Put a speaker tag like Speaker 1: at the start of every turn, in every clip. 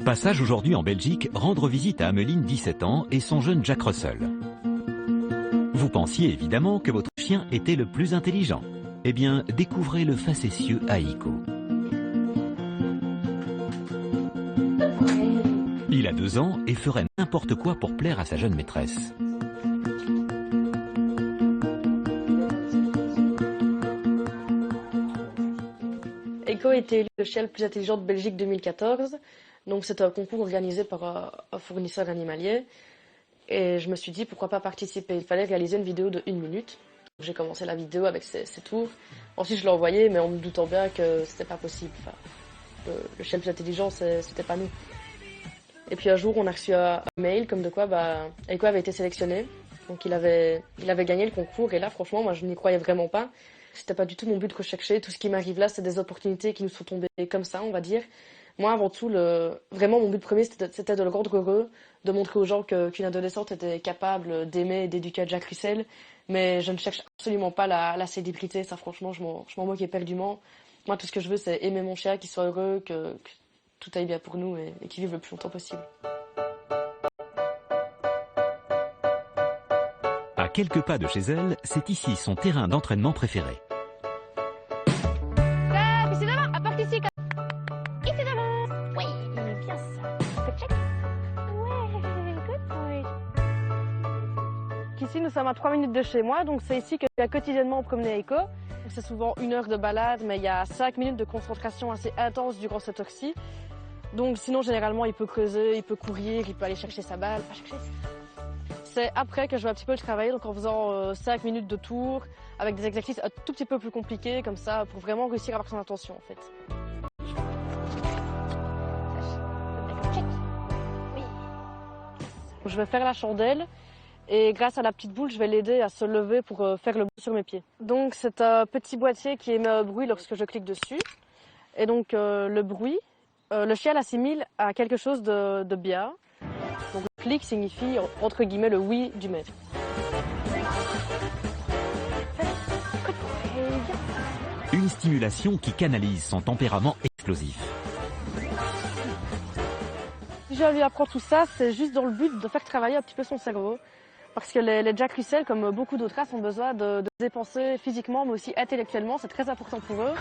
Speaker 1: Passage aujourd'hui en Belgique, rendre visite à Ameline, 17 ans, et son jeune Jack Russell. Vous pensiez évidemment que votre chien était le plus intelligent. Eh bien, découvrez le facétieux Aiko. Il a 2 ans et ferait n'importe quoi pour plaire à sa jeune maîtresse.
Speaker 2: Aiko a été élu le chien le plus intelligent de Belgique 2014. Donc c'est un concours organisé par un fournisseur animalier. Et je me suis dit pourquoi pas participer. Il fallait réaliser une vidéo de 1 minute. J'ai commencé la vidéo avec ses tours. Ensuite je l'ai envoyé, mais en me doutant bien que c'était pas possible. Enfin, le chien le plus intelligent, c'était pas nous. Et puis un jour on a reçu un mail comme de quoi Aiko avait été sélectionné. Donc il avait gagné le concours. Et là franchement moi je n'y croyais vraiment pas. C'était pas du tout mon but de rechercher. Tout ce qui m'arrive là, c'est des opportunités qui nous sont tombées comme ça, on va dire. Moi, avant tout, vraiment, mon but premier, c'était de le rendre heureux, de montrer aux gens qu'une adolescente était capable d'aimer et d'éduquer un Jack Russell. Mais je ne cherche absolument pas la célébrité. Ça, franchement, je m'en moque éperdument. Moi, tout ce que je veux, c'est aimer mon chien, qu'il soit heureux, que tout aille bien pour nous et qu'il vive le plus longtemps possible.
Speaker 1: À quelques pas de chez elle, c'est ici son terrain d'entraînement préféré.
Speaker 3: Ici devant, apporte ici. Ici devant. Oui, il est bien ça. Check. Ouais, good boy.
Speaker 2: Ici, nous sommes à 3 minutes de chez moi, donc c'est ici que je viens quotidiennement promener Aiko. C'est souvent 1 heure de balade, mais il y a 5 minutes de concentration assez intense durant cette heure-ci. Donc sinon, généralement, il peut creuser, il peut courir, il peut aller chercher sa balle. C'est après que je vais un petit peu le travailler, donc en faisant 5 minutes de tour, avec des exercices un tout petit peu plus compliqués, comme ça, pour vraiment réussir à avoir son attention, en fait. Je vais faire la chandelle et grâce à la petite boule, je vais l'aider à se lever pour faire le bout sur mes pieds. Donc c'est un petit boîtier qui émet un bruit lorsque je clique dessus. Et donc le bruit, le chien l'assimile à quelque chose de bien. Donc le clic signifie entre guillemets le oui du maître.
Speaker 1: Une stimulation qui canalise son tempérament explosif.
Speaker 2: Si je lui apprends tout ça, c'est juste dans le but de faire travailler un petit peu son cerveau. Parce que les Jack Russell, comme beaucoup d'autres races, ont besoin de dépenser physiquement, mais aussi intellectuellement. C'est très important pour eux.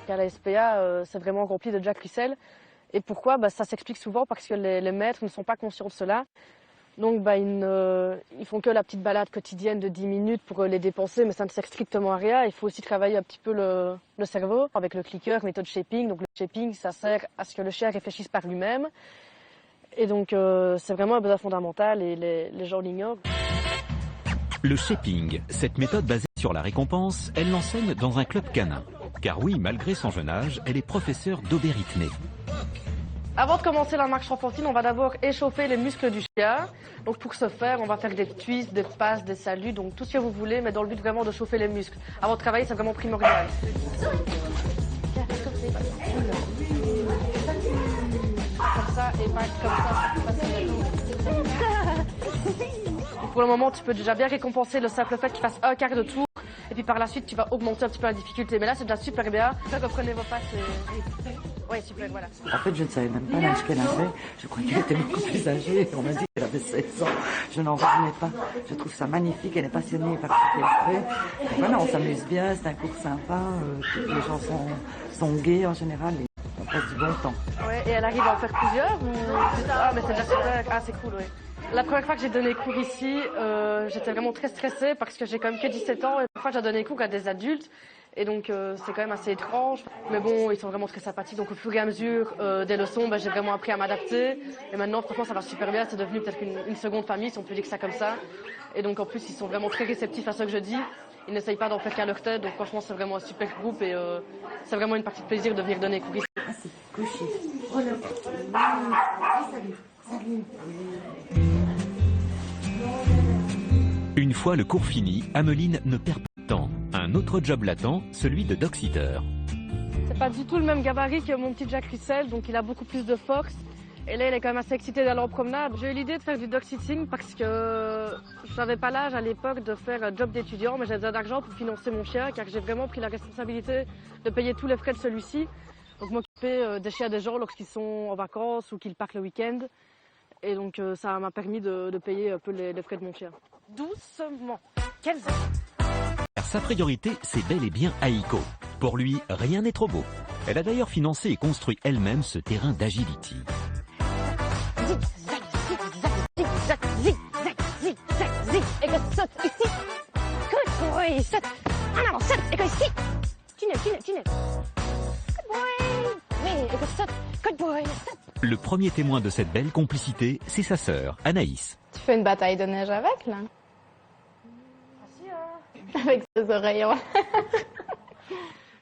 Speaker 2: Car la SPA, c'est vraiment rempli de Jack Russell. Et pourquoi? Ça s'explique souvent parce que les maîtres ne sont pas conscients de cela. Donc ils font que la petite balade quotidienne de 10 minutes pour les dépenser, mais ça ne sert strictement à rien. Il faut aussi travailler un petit peu le cerveau avec le clicker, méthode shaping. Donc le shaping, ça sert à ce que le chien réfléchisse par lui-même. Et donc c'est vraiment un besoin fondamental et les gens l'ignorent.
Speaker 1: Le shaping, cette méthode basée sur la récompense, elle l'enseigne dans un club canin. Car oui, malgré son jeune âge, elle est professeure d'aubérythmie.
Speaker 2: Avant de commencer la marche enfantine, on va d'abord échauffer les muscles du chien. Donc pour ce faire, on va faire des twists, des passes, des saluts, donc tout ce que vous voulez, mais dans le but vraiment de chauffer les muscles. Avant de travailler, c'est vraiment primordial. Comme ça et pas comme ça. Pour le moment, tu peux déjà bien récompenser le simple fait qu'il fasse un quart de tour. Et puis par la suite, tu vas augmenter un petit peu la difficulté. Mais là, c'est déjà super bien. Reprenez vos passes et... Oui, super, voilà.
Speaker 4: En fait, je ne savais même pas l'âge qu'elle avait. Je croyais qu'elle était beaucoup plus âgée. On m'a dit qu'elle avait 16 ans. Je n'en revenais pas. Je trouve ça magnifique. Elle est passionnée par ce qu'elle fait. Et voilà, on s'amuse bien. C'est un cours sympa. Les gens sont gais en général. Et on passe du bon temps.
Speaker 2: Ouais, et elle arrive à en faire plusieurs ou... Ah, mais c'est déjà super. Ah, c'est cool, oui. La première fois que j'ai donné cours ici, j'étais vraiment très stressée parce que j'ai quand même que 17 ans. Et parfois, j'ai donné cours à des adultes. Et donc c'est quand même assez étrange, mais bon, ils sont vraiment très sympathiques. Donc au fur et à mesure des leçons, j'ai vraiment appris à m'adapter. Et maintenant, franchement, ça va super bien. C'est devenu peut-être une seconde famille, si on peut dire que ça comme ça. Et donc en plus, ils sont vraiment très réceptifs à ce que je dis. Ils n'essayent pas d'en faire qu'à leur tête. Donc franchement, c'est vraiment un super groupe et c'est vraiment une partie de plaisir de venir donner cours ici.
Speaker 4: Merci. Couchez. Salut.
Speaker 1: Une fois le cours fini, Ameline ne perd pas de temps. Un autre job l'attend, celui de dog-sitter.
Speaker 2: C'est pas du tout le même gabarit que mon petit Jack Russell, donc il a beaucoup plus de force. Et là, il est quand même assez excité d'aller en promenade. J'ai eu l'idée de faire du dog-sitting parce que je n'avais pas l'âge à l'époque de faire un job d'étudiant, mais j'avais besoin d'argent pour financer mon chien, car j'ai vraiment pris la responsabilité de payer tous les frais de celui-ci. Donc moi, s'occuper des chiens des gens lorsqu'ils sont en vacances ou qu'ils partent le week-end. Et donc ça m'a permis de payer un peu les frais de mon chien. Doucement. Quelles
Speaker 1: Sa priorité, c'est bel et bien Aiko. Pour lui, rien n'est trop beau. Elle a d'ailleurs financé et construit elle-même ce terrain d'agility.
Speaker 3: Zig, zag, zig, zag, zig, zag, zig. Et que saute ici. Good boy, saute. En avant, saute. Et que ici. Tunnel. Good boy. Oui, et que saute. Good boy, saute.
Speaker 1: Le premier témoin de cette belle complicité, c'est sa sœur, Anaïs.
Speaker 5: Tu fais une bataille de neige avec, là? Avec ses oreilles.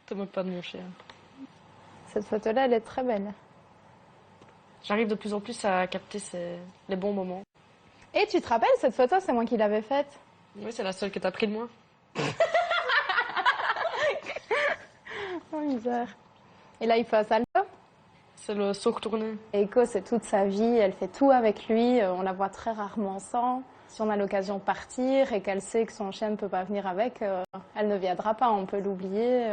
Speaker 2: Te moque pas de mon chien.
Speaker 5: Cette photo-là, elle est très belle.
Speaker 2: J'arrive de plus en plus à capter les bons moments.
Speaker 5: Et tu te rappelles, cette photo, c'est moi qui l'avais faite.
Speaker 2: Oui, c'est la seule que t'as pris de moi.
Speaker 5: Oh, misère. Et là, il fait un salto.
Speaker 2: C'est le saut retourné.
Speaker 5: Eiko, c'est toute sa vie, elle fait tout avec lui, on la voit très rarement sans. Si on a l'occasion de partir et qu'elle sait que son chien ne peut pas venir avec, elle ne viendra pas, on peut l'oublier.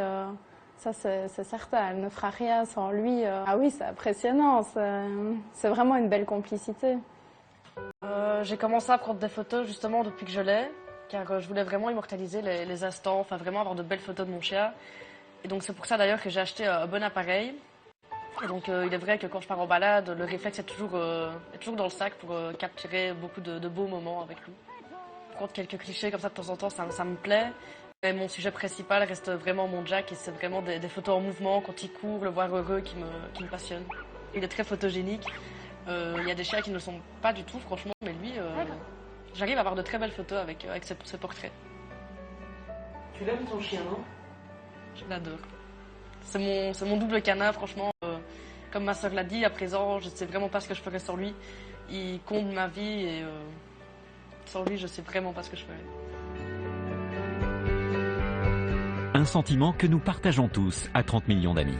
Speaker 5: Ça, c'est certain, elle ne fera rien sans lui. Ah oui, c'est impressionnant, c'est vraiment une belle complicité.
Speaker 2: J'ai commencé à prendre des photos justement depuis que je l'ai, car je voulais vraiment immortaliser les instants, enfin vraiment avoir de belles photos de mon chien. Et donc c'est pour ça d'ailleurs que j'ai acheté un bon appareil. Et donc il est vrai que quand je pars en balade, le réflexe est toujours dans le sac pour capturer beaucoup de beaux moments avec lui. Par contre, quelques clichés comme ça de temps en temps, ça me plaît. Mais mon sujet principal reste vraiment mon Jack et c'est vraiment des photos en mouvement, quand il court, le voir heureux qui me passionne. Il est très photogénique. Il y a des chiens qui ne le sont pas du tout, franchement, mais lui, j'arrive à avoir de très belles photos avec ses portraits.
Speaker 6: Tu l'aimes ton chien, non?
Speaker 2: Je l'adore. C'est mon double canard, franchement. Comme ma soeur l'a dit, à présent, je ne sais vraiment pas ce que je ferais sans lui. Il compte ma vie et sans lui, je ne sais vraiment pas ce que je ferais.
Speaker 1: Un sentiment que nous partageons tous à 30 millions d'amis.